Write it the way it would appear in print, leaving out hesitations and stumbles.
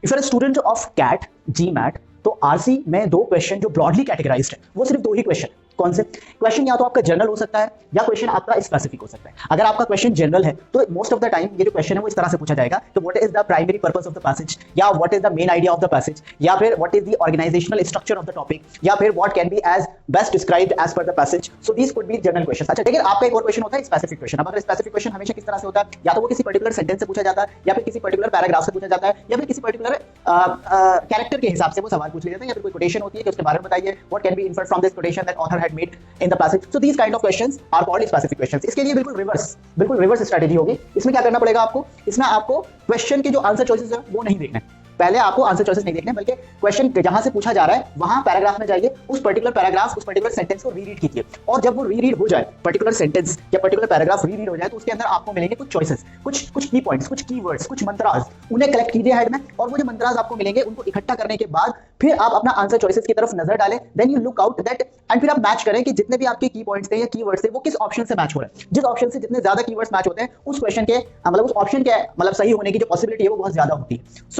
If you are student of CAT GMAT तो RC में दो क्वेश्चन जो ब्रॉडली कैटेगराइज्ड है वो सिर्फ दो ही क्वेश्चन। कौन से क्वेश्चन? या तो आपका जनरल हो सकता है या क्वेश्चन आपका स्पेसिफिक हो सकता है। अगर आपका क्वेश्चन जनरल है तो मोस्ट ऑफ द टाइम ये जो क्वेश्चन है वो इस तरह से पूछा जाएगा कि what is the primary purpose of the passage, या what is the main idea of the passage, या फिर what is the organisational structure of the topic, या फिर what can be as best described as per the passage. So these could be general question. अच्छा, लेकिन आपका एक और question होता है स्पेसिफिक क्वेश्चन। अब अगर स्पेसिफिक क्वेश्चन हमेशा किस तरह से होता है, या तो वो किसी पर्टिकुलर सेंटेंस से पूछा जाता है, या फिर किसी पर्टिकुलर पैराग्राफ से पूछा जाता है, या फिर किसी पर्टिकुलर कैरेक्टर के हिसाब से वो सवाल पूछ लिया जाता है, या फिर कोई कोटेशन होती है कि उसके बारे में बताइए, what can be inferred from this quotation that author had made in the passage. So these kind of questions are called specific questions. इसके लिए बिल्कुल रिवर्स स्ट्रेटजी होगी। इसमें क्या करना पड़ेगा आपको? इसमें आपको क्वेश्चन के जो आंसर चॉइसेस है वो नहीं देखने, पहले आपको आंसर चॉइसेस नहीं देखने, बल्कि क्वेश्चन जहां से पूछा जा रहा है वहां पैराग्राफ में जाइए, उस पर्टिकुलर पैराग्राफ, उस पर्टिकुलर सेंटेंस को रीरीड कीजिए, और जब वो रीरीड हो जाए, पर्टिकुलर सेंटेंस या पर्टिकुलर पैराग्राफ रीरीड हो जाए, तो उसके अंदर आपको मिलेंगे कुछ चॉइसेस, कुछ की पॉइंट्स, कुछ कीवर्ड्स, कुछ मंत्रास, उन्हें कलेक्ट कीजिए हेड में, और वो जो मंत्रास आपको मिलेंगे उनको इकट्ठा करने के बाद फिर आप अपना आंसर चॉइसेस की तरफ नजर डालें। Then you look out that, and फिर आप मैच करें कि जितने भी आपके की पॉइंट्स थे या कीवर्ड्स थे वो किस ऑप्शन से मैच हो रहे हैं। जिस ऑप्शन से जितने ज्यादा कीवर्ड्स मैच होते हैं उस क्वेश्चन के मतलब उस ऑप्शन के मतलब सही होने की जो पॉसिबिलिटी है वो बहुत ज्यादा होती है।